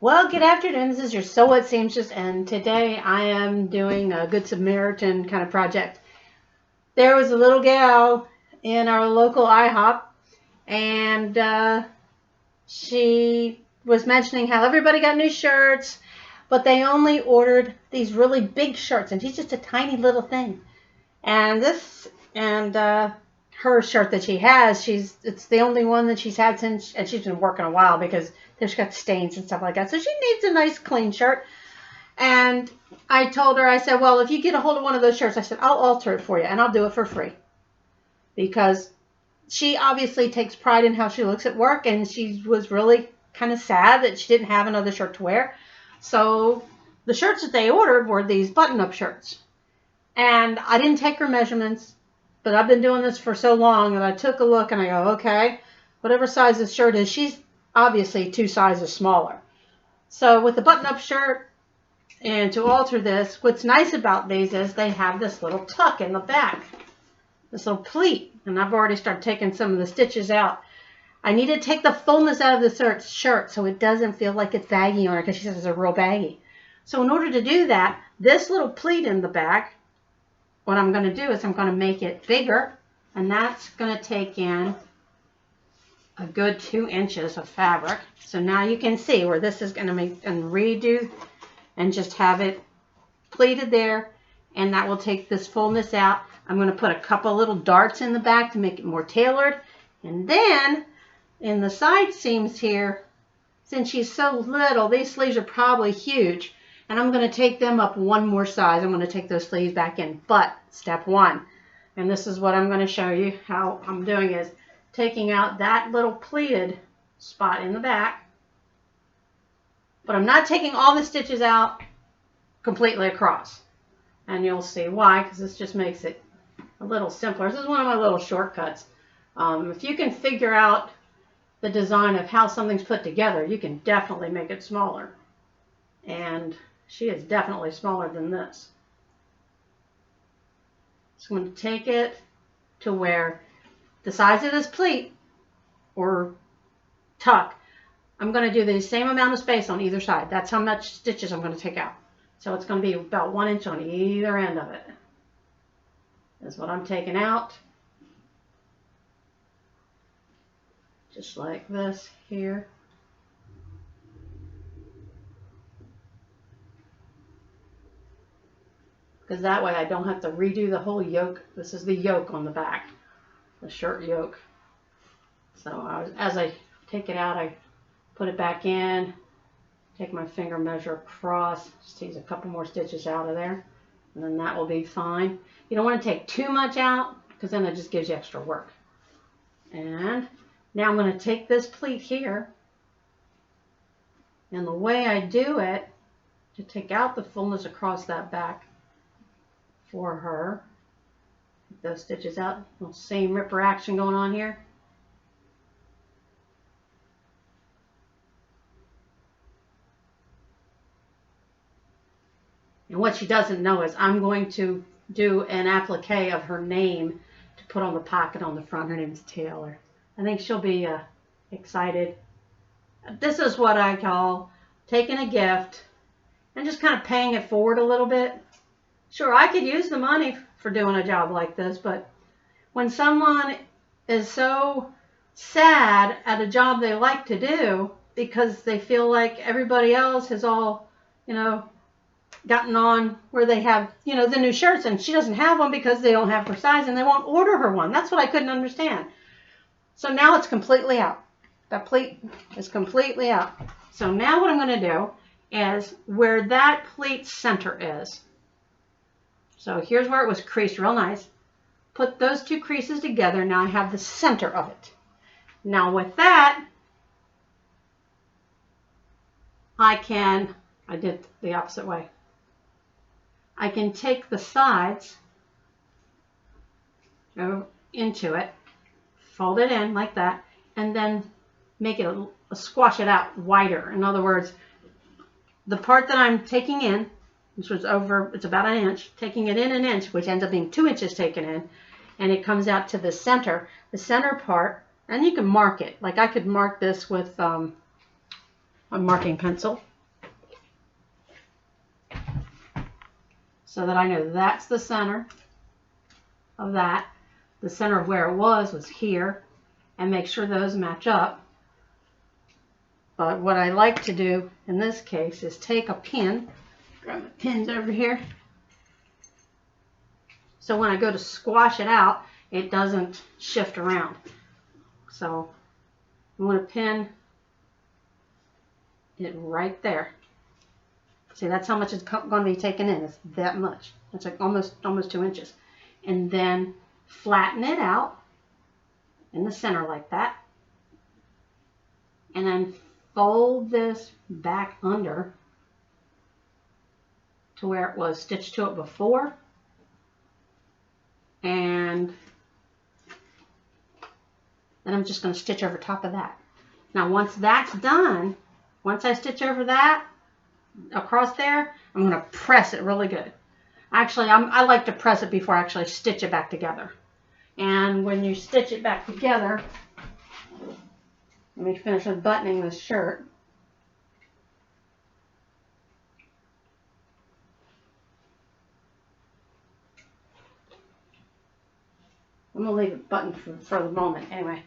Well, good afternoon. This is your Sew What Seamstress, and today I am doing a Good Samaritan kind of project. There was a little gal in our local IHOP, and she was mentioning how everybody got new shirts, but they only ordered these really big shirts, and she's just a tiny little thing. And her shirt that she has, it's the only one that she's had since, and she's been working a while because there's got stains and stuff like that. So she needs a nice clean shirt. And I told her, I said, well, if you get a hold of one of those shirts, I said, I'll alter it for you and I'll do it for free. Because she obviously takes pride in how she looks at work, and she was really kind of sad that she didn't have another shirt to wear. So the shirts that they ordered were these button-up shirts. And I didn't take her measurements, but I've been doing this for so long that I took a look and I go, okay, whatever size this shirt is, she's obviously 2 sizes smaller. So with the button-up shirt, and to alter this, what's nice about these is they have this little tuck in the back, this little pleat, and I've already started taking some of the stitches out. I need to take the fullness out of the shirt so it doesn't feel like it's baggy on her, because she says it's a real baggy. So in order to do that, this little pleat in the back, what I'm going to do is I'm going to make it bigger, and that's going to take in a good 2 inches of fabric. So now you can see where this is going to make and redo and just have it pleated there, and that will take this fullness out. I'm going to put a couple little darts in the back to make it more tailored, and then in the side seams here, since she's so little, these sleeves are probably huge, and I'm going to take them up 1 more size. I'm going to take those sleeves back in. But step 1, and this is what I'm going to show you how I'm doing, is taking out that little pleated spot in the back. But I'm not taking all the stitches out completely across. And you'll see why, because this just makes it a little simpler. This is one of my little shortcuts. If you can figure out the design of how something's put together, you can definitely make it smaller. And she is definitely smaller than this. So I'm going to take it to where the size of this pleat or tuck, I'm going to do the same amount of space on either side. That's how much stitches I'm going to take out. So it's going to be about 1 inch on either end of it. That's what I'm taking out. Just like this here. Because that way I don't have to redo the whole yoke. This is the yoke on the back, the shirt yoke. So as I take it out, I put it back in, take my finger measure across, just tease a couple more stitches out of there, and then that will be fine. You don't want to take too much out, because then it just gives you extra work. And now I'm going to take this pleat here, and the way I do it, to take out the fullness across that back for her, take those stitches out, little seam ripper action going on here. And what she doesn't know is I'm going to do an applique of her name to put on the pocket on the front. Her name's Taylor. I think she'll be excited. This is what I call taking a gift and just kind of paying it forward a little bit. Sure, I could use the money for doing a job like this, but when someone is so sad at a job they like to do because they feel like everybody else has all, gotten on where they have, the new shirts, and she doesn't have one because they don't have her size and they won't order her one. That's what I couldn't understand. So now it's completely out. That pleat is completely out. So now what I'm going to do is where that pleat center is. So here's where it was creased real nice. Put those 2 creases together. Now I have the center of it. Now with that, I did the opposite way. I can take the sides, go into it, fold it in like that, and then make it squash it out wider. In other words, the part that I'm taking in, which was it's about 1 inch, taking it in 1 inch, which ends up being 2 inches taken in, and it comes out to the center part, and you can mark it. Like I could mark this with a marking pencil. so that I know that's the center of that. The center of where it was here, and make sure those match up. But what I like to do in this case is take a pin, grab the pins over here, so when I go to squash it out, it doesn't shift around. So I'm going to pin it right there. See, that's how much it's going to be taken in. It's that much. It's like almost 2 inches. And then flatten it out in the center like that. And then fold this back under to where it was stitched to it before. And then I'm just going to stitch over top of that. Now once that's done, once I stitch over that across there, I'm going to press it really good. Actually, I like to press it before I actually stitch it back together. And when you stitch it back together, let me finish with buttoning this shirt. I'm going to leave it buttoned for the moment anyway.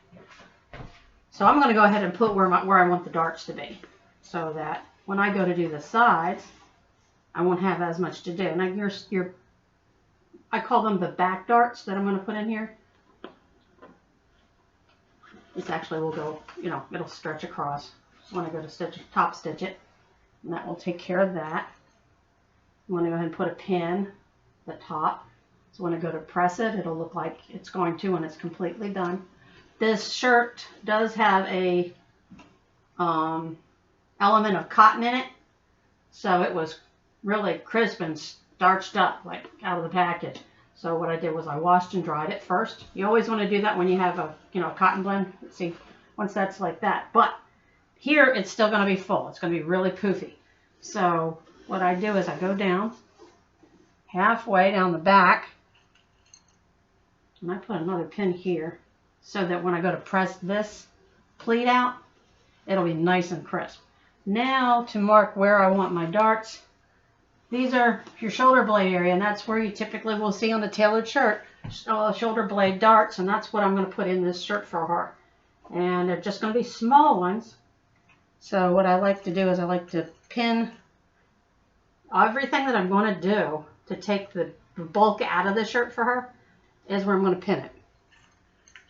So I'm going to go ahead and put where I want the darts to be, so that when I go to do the sides, I won't have as much to do. Now I call them the back darts that I'm going to put in here. This actually will go, it'll stretch across. So when I go to top stitch it, and that will take care of that. I'm going to go ahead and put a pin at the top. So when I go to press it, it'll look like it's going to when it's completely done. This shirt does have a element of cotton in it, so it was really crisp and starched up, like out of the package. So what I did was I washed and dried it first. You always want to do that when you have a cotton blend. See, once that's like that. But here it's still going to be full. It's going to be really poofy. So what I do is I go down halfway down the back, and I put another pin here so that when I go to press this pleat out, it'll be nice and crisp. Now to mark where I want my darts, these are your shoulder blade area, and that's where you typically will see on a tailored shirt, shoulder blade darts, and that's what I'm going to put in this shirt for her. And they're just going to be small ones. So what I like to do is I like to pin everything that I'm going to do to take the bulk out of the shirt for her is where I'm going to pin it.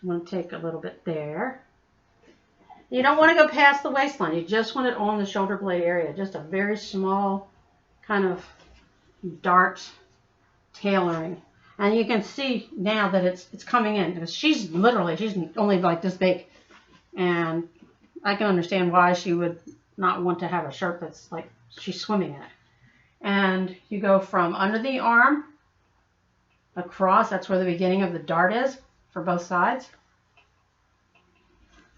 I'm going to take a little bit there. You don't want to go past the waistline. You just want it on the shoulder blade area. Just a very small kind of dart tailoring. And you can see now that it's coming in, because she's only like this big. And I can understand why she would not want to have a shirt that's like she's swimming in it. And you go from under the arm across. That's where the beginning of the dart is for both sides.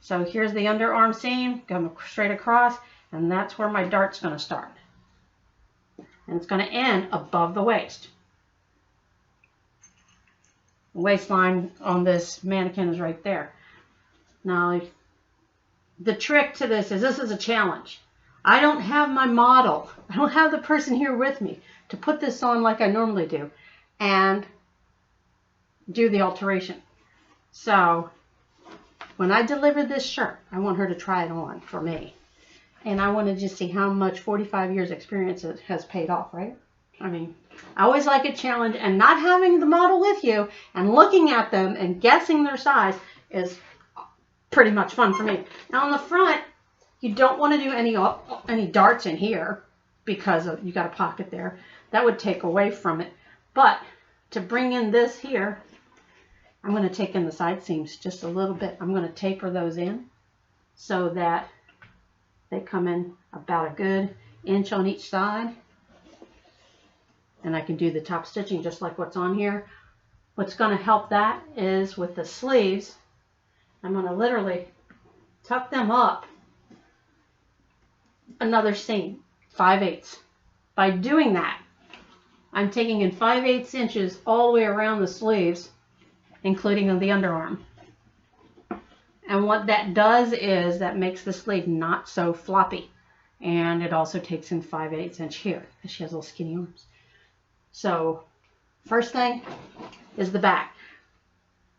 So here's the underarm seam, go straight across, and that's where my dart's going to start. And it's going to end above the waist. The waistline on this mannequin is right there. Now, the trick to this is a challenge. I don't have my model. I don't have the person here with me to put this on like I normally do and do the alteration. So when I deliver this shirt, I want her to try it on for me. And I want to just see how much 45 years experience has paid off, right? I mean, I always like a challenge, and not having the model with you and looking at them and guessing their size is pretty much fun for me. Now on the front, you don't want to do any darts in here because you got a pocket there. That would take away from it. But to bring in this here, I'm going to take in the side seams just a little bit. I'm going to taper those in so that they come in about a good inch on each side. And I can do the top stitching just like what's on here. What's going to help that is with the sleeves, I'm going to literally tuck them up another seam, 5/8. By doing that, I'm taking in 5/8 inches all the way around the sleeves, including the underarm. And what that does is that makes the sleeve not so floppy. And it also takes in 5/8 inch here, because she has little skinny arms. So first thing is the back.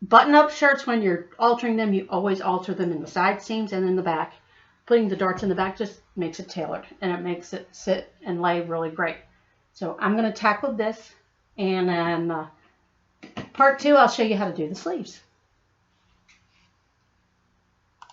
Button-up shirts, when you're altering them, you always alter them in the side seams and in the back. Putting the darts in the back just makes it tailored, and it makes it sit and lay really great. So I'm going to tackle this, and then part 2, I'll show you how to do the sleeves.